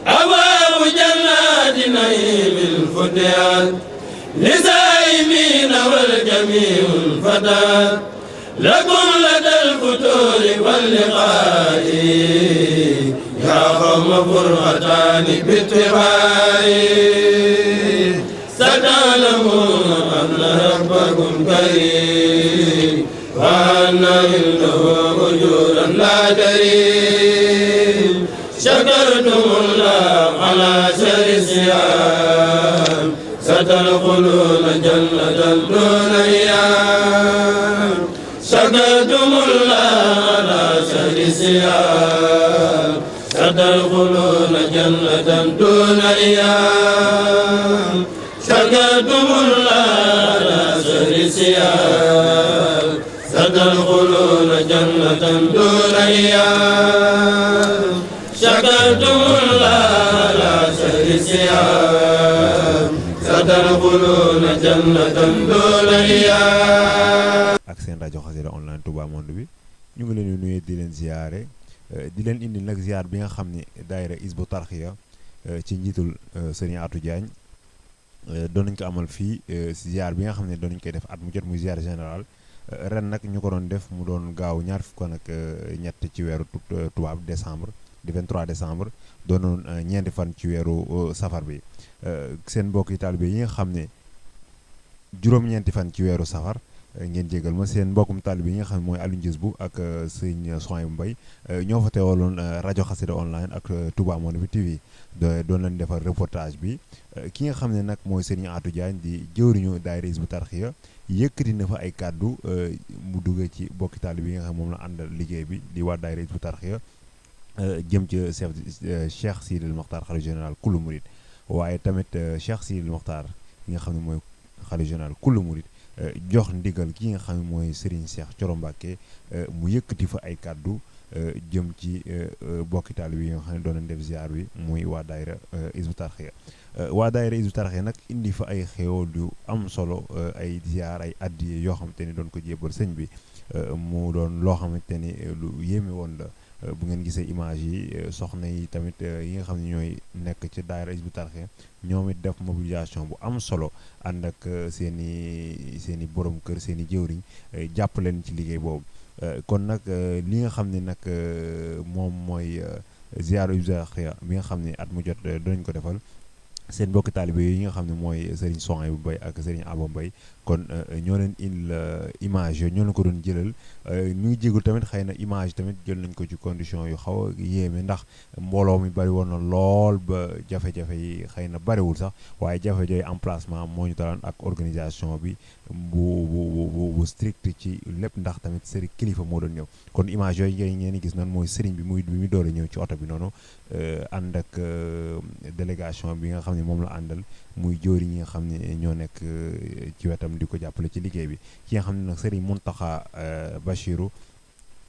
أبواب جنات نعيم فتحت للسائمين والجميع الفتى لكم لدى الفتور واللقاء يا قوم فرقتان باتفاق ستعلمون أن ربكم كريم وأن عنده أجورا لا تريم شكرتم الله على شر الصيام ستدخلون جنة دون أيام شكرتم الله على شر الصيام ستدخلون جنة دون أيام شكرتم الله على شر الصيام ستدخلون جنة دون أيام شكرتم الله على شر الصيام ستدخلون جنة دون أيام. ak seen rajo Xassida online Touba Monde bi ñu ngi leen di nuyu di leen ziare di leen indi nag ziar bi nga xam ne daayira Hizbut Tarqiyyah ci njiitul Serigne Atou Diagne doon nañ ko amal fii ziar bi nga xam ne doon nañ koy def at mu jot muy ziar général ren nag ñu ko doon def mu doon gaaw ñaar fukk ak ñett ci weeru tubaab décembre di 23 décembre doonoon ñeenti fan ci weeru safar bi seen mbokki taalibe yi nga xam ne juróom-ñeenti fan ci weeru safar ngeen jégal ma seen mbokkum taalibe yi nga xam ne mooy Aliou Ndiaye bu ak sëñ Sohaïbou Mbaye ñoo fa teewaloon rajo Xassida online ak Touba Monde bi TV doon leen defar reportage bi ki nga xam ne nag mooy Serigne Atou Diagne di jëwriñu daayira Hizbut Tarqiyyah yëkkati na fa ay kàddu mu duggee ci mbokki taalibe yi nga xam moom la àndal liggéey bi di waa daayira Hizbut Tarqiyyah jëm ci Cheikh Sidil Mokhtar xalifa général kullu murid waaye tamit Cheikh Sidil Mokhtar yi nga xam ne mooy xalifa général kullu murid jox ndigal ki nga xam ne mooy Serigne Cheikh Thioro Mbacké mu yëkkati fa ay kàddu jëm ci bokki taalibe yi nga xam ne doon nañ def ziar bi muy waa daayira Hizbut Tarqiyyah waa daayira Hizbut Tarqiyyah nag indi fa ay xéewal yu am solo ay ziar ay addiye yoo xamante ni doon ko jébbal sëñ bi mu doon loo xamante ni lu yéeme woon la bu ngeen gisee image yi soxna yi tamit yi nga xam ne ñooy nekk ci daayira Hizbut Tarqiyyah ñoom it def mobilisation bu am solo ànd ak seen i borom kër seen i jëwriñ jàpp leen ci liggéey boobu kon nag li nga xam ne nag moom mooy ziaru Hizbut Tarqiyyah bi nga xam ne at mu jot dinañ ko defal seen mbokki taalibe yi nga xam ne mooy Serigne Sohaïbou Mbaye ak Serigne Abo Mbaye kon ñoo leen il image yooyu ñoo leen ko doon jëlal ñu ngi jégul tamit xëy na image tamit jël nañ ko ci condition yu xaw a yéeme ndax mbooloo mi bari woon na lool ba jafe-jafe yi xëy na bariwul sax waaye jafe-jafe emplacement moo ñu talaan ak organisation bi bu strict ci lépp ndax tamit Serigne kilifa moo doon ñëw kon image yooyu ngeen gis noonu mooy Serigne bi muy door a ñëw ci oto bi noonu ànd ak délégation bi nga xam ne moom la àndal muy jóori ñi nga xam ne ñoo nekk ci wetam di ko jàppale ci liggéey bi ki nga xam ne nag Serigne Mountakha Bachirou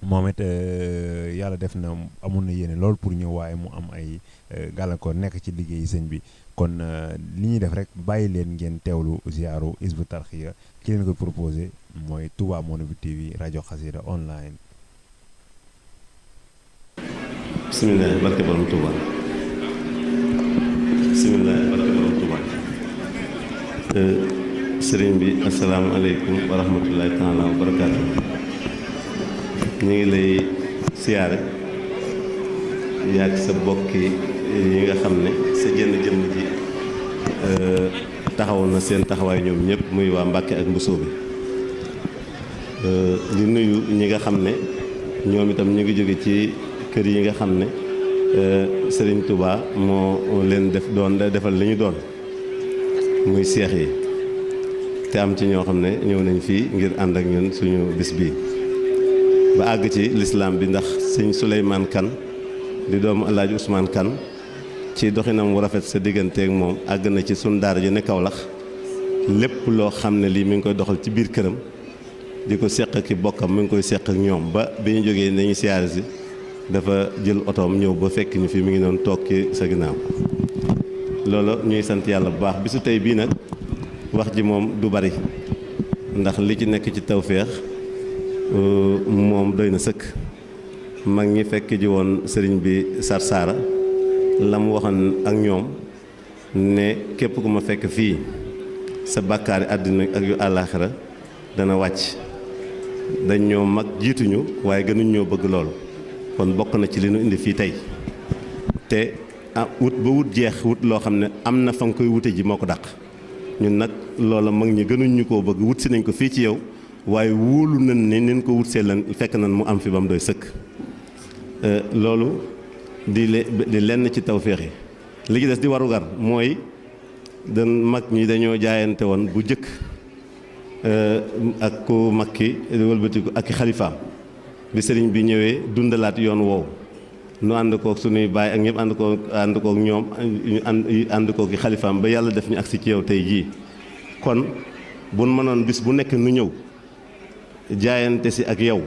moom it yàlla def na amoon na yéene lool pour ñëw waaye mu am ay gàllankoor nekk ci liggéeyi sëñ bi kon li ñuy def rek bàyyi leen ngeen teewlu ziaru Hizbut Tarqiyyah ki leen ko proposé mooy Touba Monde bi TV rajo Xassida online. bisimilah barke borom Touba bisimilah barke borom Touba sëriñ bi asalaamaaleykum wa rahmatullahi taala wa barakaatu ñu ngi lay siyaare yaag sa bokki yi nga xam ne sa jënn jëmm ji taxaw na seen taxawaay ñoom ñëpp muy waa Mbàkke ak Mbusoobe di nuyu ñi nga xam ne ñoom itam ñu ngi jóge ci kër yi nga xam ne Serigne Touba moo leen defal li ñu doon muy seex yi te am ci ñoo xam ne ñëw nañ fii ngir ànd ak ñun suñu bis bii ba àgg ci lislaam bi ndax sëñ Souleymane Kane di doomu El Hadj Ousmane Kane ci doxinam wu rafet sa digganteeg moom àgg na ci sunu daara ji ne Kaolack lépp loo xam ne lii mi ngi koy doxal ci biir këram di ko seq ki bokkam mi ngi koy seq ak ñoom ba bi ñu jógee nañu siyaare si dafa jël otoom ñëw ba fekk ñu fi mi ngi doon toog ci sa ginnaaw loolu ñuy sant yàlla bu baax bisu tey bii nag wax ji moom du bari ndax li ci nekk ci tawféex moom doy na sëkk mag ñi fekk ji woon sëriñ bi Sarsara la mu waxoon ak ñoom ne képp ku ma fekk fii sa bàkkaari àddina ak yu àllaaxira dana wàcc. dañ ñoo mag jiituñu waaye gënuñ ñoo bëgg loolu kon bokk na ci li nu indi fii tey te wut ba wut jeex wut loo xam ne am na fa nga koy wute ji moo ko dàq ñun nag loola mag ñi gënuñ ñu koo bëgg wut si nañ ko fii ci yow waaye wóolu nañ ne nin ko wut see lan fekk nañ mu am fi ba mu doy sëkk loolu di lenn ci tawféex yi li ci des di warugar mooy dan mag ñi dañoo jaayante woon bu jëkk ak ku mag ki wëlbatiku ak i xalifaam bi sëriñ bi ñëwee dundalaat yoon woowu nu ànd kook suñuy baay ak ñëpp ànd kook ñoom ñu ànd kook i xalifaam ba yàlla def ñu agsi ci yow tey jii kon buñ mënoon bis bu nekk nu ñëw jaayante si ak yow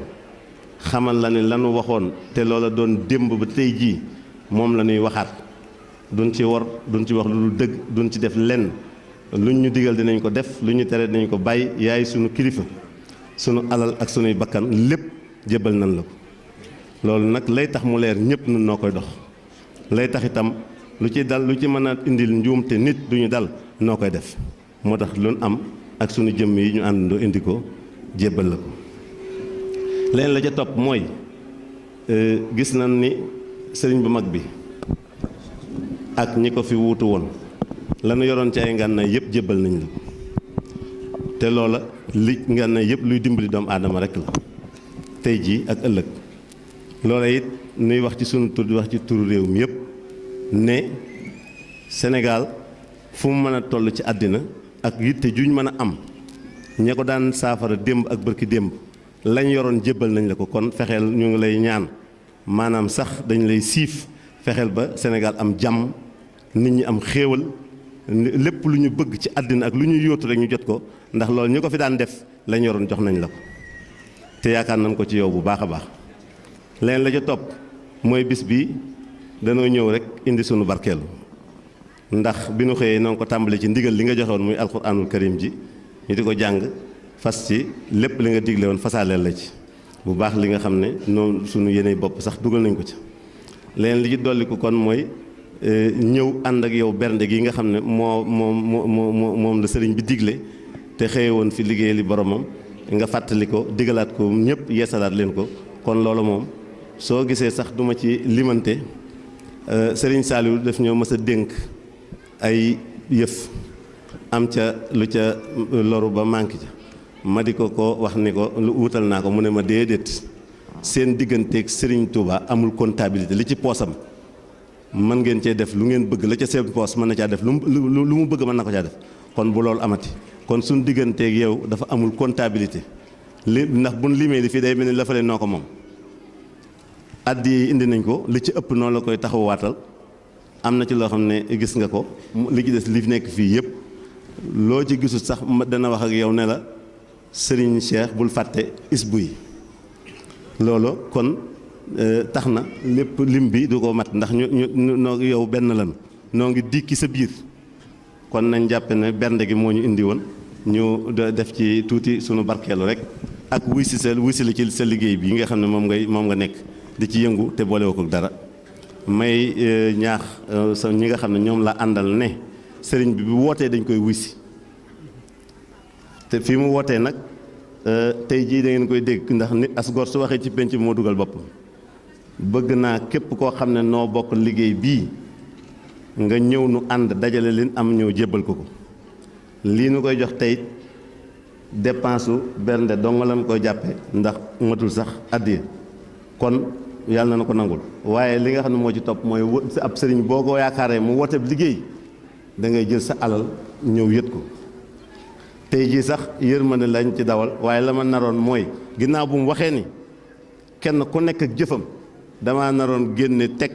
xamal la ne lanu waxoon te loola doon démb ba tey jii moom la ñuy waxaat duñ ci wor duñ ci wax lu dëgg duñ ci def lenn luñ ñu digal dinañ ko def lu ñu tere dinañ ko bàyyi yaay sunu kilifa sunu alal ak sunuy bakkan lépp jébbal nañ la ko loolu nag lay tax mu leer ñëpp nun noo koy dox lay tax itam lu ci dal lu ci mën a indil njuumte nit duñu dal noo koy def moo tax lu am ak sunu jëmm yi ñu àndandoo indi ko jébbal la ko leen la ca topp mooy gis nañ ni sëriñ bu mag bi ak ñi ko fi wuutu woon lanu yoroon ci ay ngànnaay yëpp jébbal nañ la ko te loola li ngànnaay yëpp luy dimbali doomu aadama rek la tey jii ak ëllëg loola it nuy wax ci sunu tur di wax ci turu réew mi yëpp ne Sénégal fu mu mën a toll ci àddina ak yitte juñ mën a am ña ko daan saafara démb ak bërki démb lañ yoroon jébbal nañ la ko kon fexeel ñu ngi lay ñaan maanaam sax dañ lay siif fexeel ba Sénégal am jàmm nit ñi am xéewal lépp lu ñu bëgg ci àddina ak lu ñu yóotu rek ñu jot ko ndax loolu ñu ko fi daan def lañ yoroon jox nañ la ko te yaakaar nañ ko ci yow bu baax a baax leen la ca topp mooy bis bi danoo ñëw rek indi sunu barkeelu ndax bi nu xëyee noonu ko tàmbali ci ndigal li nga joxoon muy alxuraanul karim ji ñu di ko jàng fas ci lépp li nga digle woon fasaaleel la ci bu baax li nga xam ne noonu sunu yéene bopp sax dugal nañ ko ci leen li ci dolli ko kon mooy ñëw ànd ak yow bernde gi nga xam ne moom la sëriñ bi digle te xëye woon fi liggéey li boromam nga fàttali ko digalaat ko ñëpp yeesalaat leen ko kon loolu moom soo gisee sax duma ci limante sëriñ Saliou daf ñoo mës a dénk ay yëf am ca lu ca loru ba manqué ca ma di ko wax ni ko lu wutal naa ko mu ne ma déedéet seen digganteeg Serigne Touba amul comptabilité li ci poosam mën ngeen cee def lu ngeen bëgg la ca seen poos mën na caa def lu mu bëgg mën na ko caa def kon bu loolu amati kon suñ digganteeg yow dafa amul comptabilité li ndax buñ limee li fii day mel ni la fale noo ko moom addi yi indi nañ ko li ci ëpp noonu la koy taxawaatal am na ci loo xam ne gis nga ko li ci des li fi nekk fii yëpp loo ci gisul sax dana wax ak yow ne la Serigne Cheikh bul fàtte isbu yi loolu kon tax na lépp lim bi du ko mat ndax ñu noo yow benn lan noo ngi dikki sa biir kon nañ jàppe ne bernde gi moo ñu indi woon ñu def ci tuuti sunu barkeelu rek ak wuy si la ci sa liggéey bi nga xam ne moom nga nekk di ci yëngu te boolewoo ko dara may ñaax sa ñi nga xam ne ñoom la àndal ne sëriñ bi bu wootee dañ koy wuy si te fii mu wootee nag tey jii da ngeen koy dégg ndax nit as gor su waxee ci penc moo dugal boppam bëgg naa képp koo xam ne noo bokk liggéey bii nga ñëw nu ànd dajale leen am ñëw jébbal ko lii nu koy jox tey dépense su bernde dong lañ koy jàppe ndax matul sax addiya kon yàlla na ko nangul waaye li nga xam ne moo ci topp mooy ab sëriñ boo ko yaakaaree mu woote liggéey da ngay jël sa alal ñëw yët ko tey jii sax yërmande lañ ci dawal waaye la ma naroon mooy ginnaaw bu mu waxee ni kenn ku nekk ak jëfam dama naroon génne teg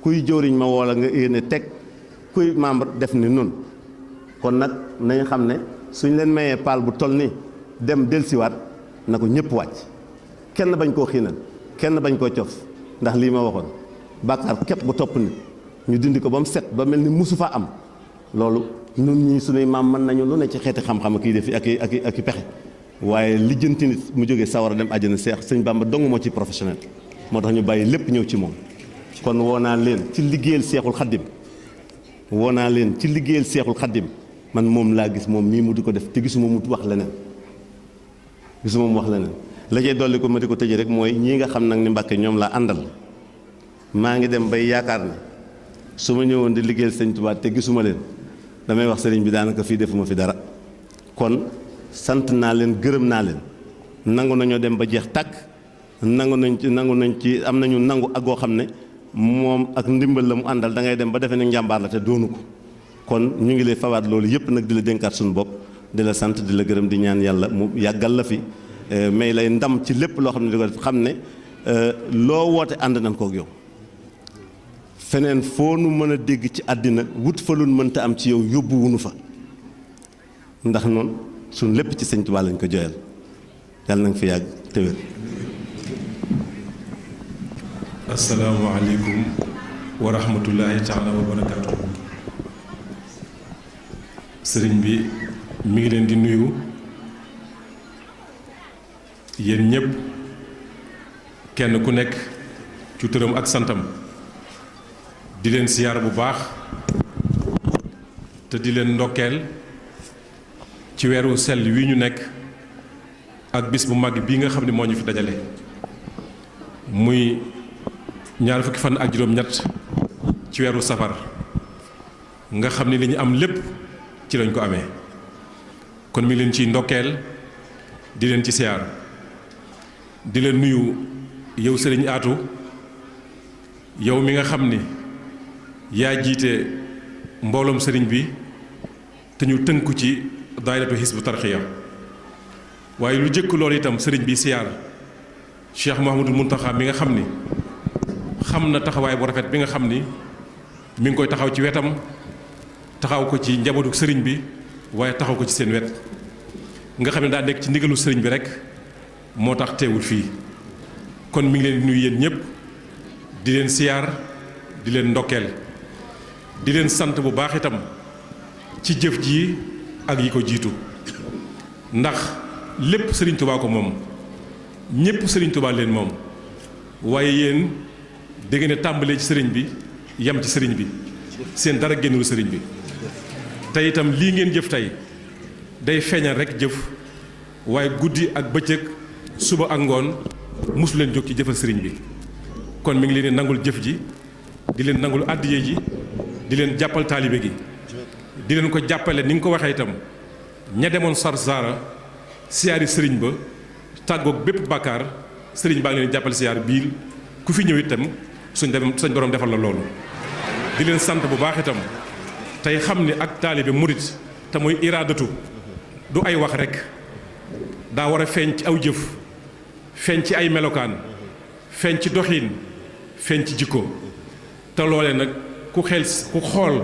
kuy jëwriñ ma woola nga génne teg kuy membre def ni nun kon nag nañ xam ne suñ leen mayee paal bu toll ni dem delsiwaat na ko ñëpp wàcc kenn bañ koo xiinal kenn bañ koo cof ndax lii ma waxoon bàkkaar képp bu topp nit ñu dindi ko ba mu set ba mel ni musu fa am loolu nun ñii suñuy maam mën nañu lu ne ci xeeti xam-xam kii def ak i pexe waaye lijjanti nit mu jógee sawara dem àjjana seex sëñ Bàmba dong moo ci professionnel moo tax ñu bàyyi lépp ñëw ci moom kon woo naa leen ci liggéeyal seexul xaddim woo naa leen ci liggéeyal seexul xaddim man moom laa gis moom mii mu di ko def te gisuma mu wax leneen la cay dolli ko ma di ko tëjee rek mooy ñii nga xam nag ni Mbàkke ñoom laa àndal maa ngi dem bay yaakaar ne su ma ñëwoon di liggéeyal sëñ Tuubaa te gisuma leen damay wax sëriñ bi daanaka fii defuma fi dara kon sant naa leen gërëm naa leen nangu nañoo dem ba jeex tàkk nangu nañ ci am nañu nangu ak goo xam ne moom ak ndimbal la mu àndal da ngay dem ba defee ne njàmbaar la te doonu ko kon ñu ngi lay fawaat loolu yëpp nag di la dénkaat suñu bopp di la sant di la gërëm di ñaan yàlla mu yàggal la fi may lay ndam ci lépp loo xam ne di ko def xam ne loo woote ànd nañ kook yow feneen foo nu mën a dégg ci àddina wut fa lu mënta am ci yow yóbbu wunu fa ndax noonu suñ lépp ci sëñ Tuubaa lañ ko joyal yàlla na nga fi yàgg te wér. asalaamaaleykum wa rahmatullahi taala wa barakaatu. sëriñ bi mi ngi leen di nuyu yéen ñëpp kenn ku nekk ci turam ak santam di leen siyaar bu baax te di leen ndokkeel ci weeru sell wi ñu nekk ak bis bu mag bii nga xam ne moo ñu fi dajale muy ñaar fukki fan ak juróom-ñett ci weeru safar nga xam ne li ñu am lépp ci lañ ko amee kon mi leen ciy ndokkeel di leen ci siyaar di leen nuyu yow sëriñ Aatu yow mi nga xam ni yaa jiite mbooloom sëriñ bi te ñu tënku ci daayiratu Hizbut Tarqiyyah waaye lu jëkk loolu itam sëriñ bi siyaar Cheikh Mouhamadul Mountakha mi nga xam ni xam na taxawaay bu rafet bi nga xam ni mi ngi koy taxaw ci wetam taxaw ko ci njabootu sëriñ bi waaye taxaw ko ci seen wet nga xam ne daa nekk ci ndigalu sëriñ bi rek moo tax teewul fii kon mi ngi leen di nuyu yéen ñëpp di leen siyaar di leen ndokkeel di leen sant bu baax itam ci jëf ji ak yi ko jiitu ndax lépp sëriñ Tuubaa ko moom ñëpp sëriñ Tuubaa leen moom waaye yéen da ngeen a tàmbalee ci sëriñ bi yam ci sëriñ bi seen dara génnul sëriñ bi te itam lii ngeen jëf tey day feeñal rek jëf waaye guddi ak bëccëg suba ak ngoon mosu leen jóg ci jëfal sëriñ bi kon mi ngi leen di nangul jëf ji di leen nangul àddiye ji di leen jàppal taalibe gi di leen ko jàppale ni nga ko waxee itam ña demoon Sarsara siyaari sëriñ ba tàggoog bépp bàkkaar sëriñ baa ngi leen jàppale siyaar bii ku fi ñëw itam suñ borom defal la loolu di leen sant bu baax itam tey xam ni ak taalibe murit te muy iraadatu du ay wax rek daa war a feeñ ci aw jëf feeñ ci ay melokaan feeñ ci doxiin feeñ ci jikko te loolee nag ku xool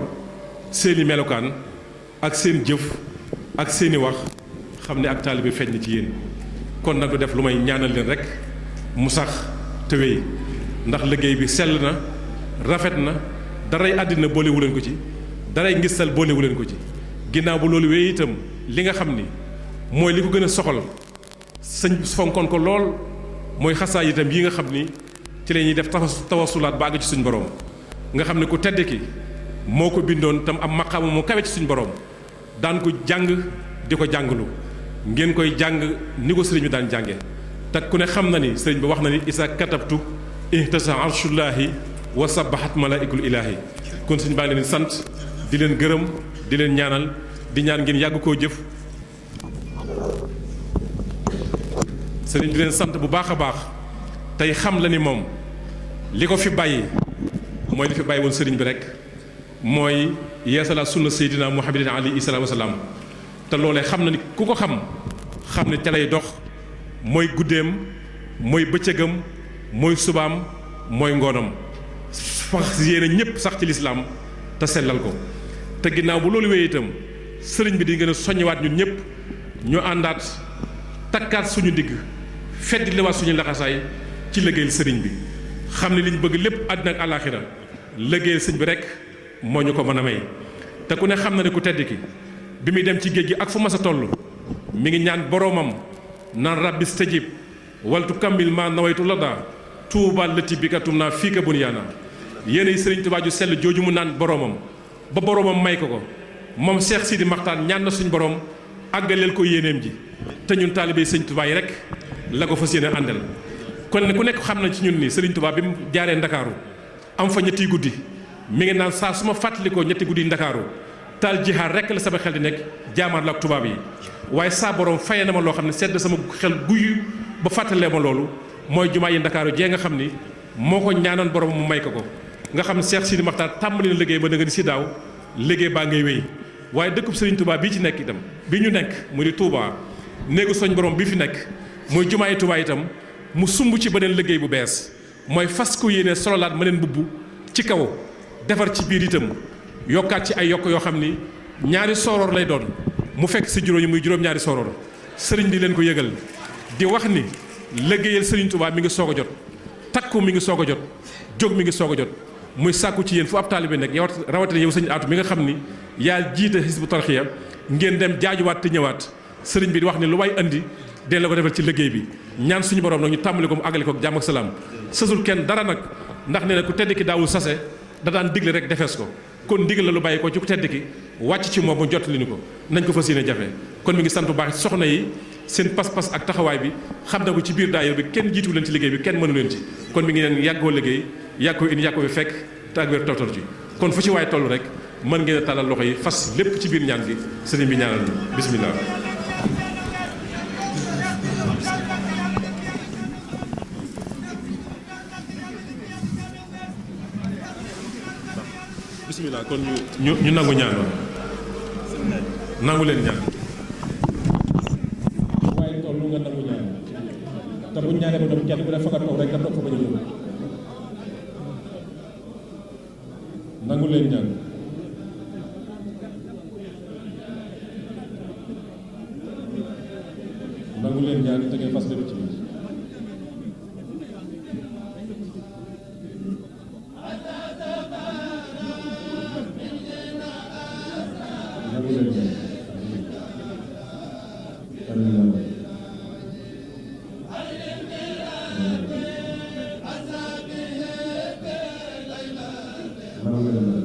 seeni melokaan ak seen jëf ak seeni wax xam ne ak taalibe feeñ na ci yéen kon nag du def lu may ñaanal leen rek mu sax te wéy ndax liggéey bi sell na rafet na daray àddina boolewu leen ko ci daray ngistal boolewu leen ko ci ginnaaw bu loolu wéy itam li nga xam ni mooy li ko gën a soxal sëñ fonkoon ko lool mooy xasaay itam yi nga xam ni ci la ñuy def tawasulaat ba àgg ci suñ borom nga xam ne ku tedd ki moo ko bindoon tam am maqaama mu kawe ci suñ borom daan ko jàng di ko jàngalu ngeen koy jàng ni ko sëriñ bi daan jànge te ku ne xam na ni sëriñ bi wax na ni isa katabtu ihtasa arshullahi wa sabahat malaikul ilaahi kon suñu baa ngi leen sant di leen gërëm di leen ñaanal di ñaan ngeen yàgg koo jëf sëriñ di leen sant bu baax a baax tey xam la ni moom li ko fi bàyyi mooy li fi bàyyi woon sëriñ bi rek mooy yeesalaat sunna seydina muhammadin alayhi salaatu wa salaam te loolee xam na ni ku ko xam ne ca lay dox mooy guddeem mooy bëccëgam mooy subaam mooy ngoonam fax yéene ñëpp sax ci lislaam te sellal ko te ginnaaw bu loolu wéy itam sëriñ bi di gën a soññiwaat ñun ñëpp ñu àndaat takkaat suñu digg fedd liwaat suñu laxasaay ci liggéeyal sëriñ bi xam ne liñ bëgg lépp àddina ak àllaaxira liggéeyal sëriñ bi rek moo ñu ko mën a may te ku ne xam na ne ku tedd ki bi muy dem ci géej gi ak fu mas a toll mi ngi ñaan boroomam naan rabbi stajib waltu kammil ma nawaytu lada tuubal lati bi katum naa fii ka bunyaana yéenay Sëriñ Tuubaa ju sell jooju mu naan boromam ba boromam may ko ko moom Cheikh Sidi Maxtaar ñaan na suñ borom àggaleel ko yéeneem ji te ñun taalibe Sëriñ Tuubaa yi rek la ko fas yéene àndal. kon ku nekk xam na ci ñun ni Sëriñ Tuubaa bi mu jaaree Ndakaaru am fa ñetti guddi mi ngi naan saa su ma fàttalikoo ñetti guddi Ndakaaru taal jihaar rek la sama xel di nekk jaamaar la ak tubaab yi waaye saa borom faye na ma loo xam ne sedd sama xel guyu ba fàttalee ma loolu mooy jumaa yi Ndakaaru jee nga xam ni moo ko ñaanoon borom mu may ko ko nga xam ne Cheikh Sidi Maxtaar tàmbali na liggéey ba da nga di si daaw liggéey baa ngay wéy waaye dëkkub Sëriñ Touba bii ci nekk itam bi ñu nekk mu di Touba néegu soñ borom bi fi nekk muy jumaa yi Touba itam mu sumb ci beneen liggéey bu bees mooy fas ko yéene sololaat ma leen mbubb ci kaw defar ci biir itam yokkaat ci ay yokk yoo xam ni ñaari sooroor lay doon mu fekk si juróom yi muy juróom-ñaari sooroor sëriñ bi leen ko yëgal di wax ni liggéeyal Sëriñ Touba mi ngi soog a jot takku mi ngi soog a jot jóg mi ngi soog a jot muy sàkku ci yéen fu ab taalibe nekk yow rawatina yow sëñ Aatu mi nga xam ni yaa jiite Hizbut Tarqiyyah ngeen dem jaajuwaat te ñëwaat sëriñ bi di wax ni lu way andi dee la ko defal ci liggéey bi ñaan suñu borom nag ñu tàmbali ko mu àggale ko ak jàmm ak salaam sësul kenn dara nag ndax nee na ku tedd ki daawul sase da daan digle rek defees ko kon digal la lu bàyyi ko ci ku tedd ki wàcc ci moom mu jot li ñu ko nañ ko fas yéene jafe kon mi ngi sant bu baax soxna yi seen pas-pas ak taxawaay bi xam na ko ci biir daayira bi kenn jiitu leen ci liggéey bi kenn mënu leen ci kon mi ngi leen yàggoo liggéey yàggoo indi yàggoo bi fekk te ak wér tawtal ci kon fu ci waay toll rek mën ngeen a tàllal loxo yi fas lépp ci biir ñaan gi sëriñ bi ñaanal ñu bismillah bismillah kon ñu nangu ñaan nangu leen ñaan waaye tollu nga nangu ñaan te bu ñaanee ba doon kenn bu def fa nga toog rek nga toog fa ba ñu nangu leen ñaan nangu leen ñaan te ngeen fas lépp ci biir nangu leen ñaan nangu leen ñaan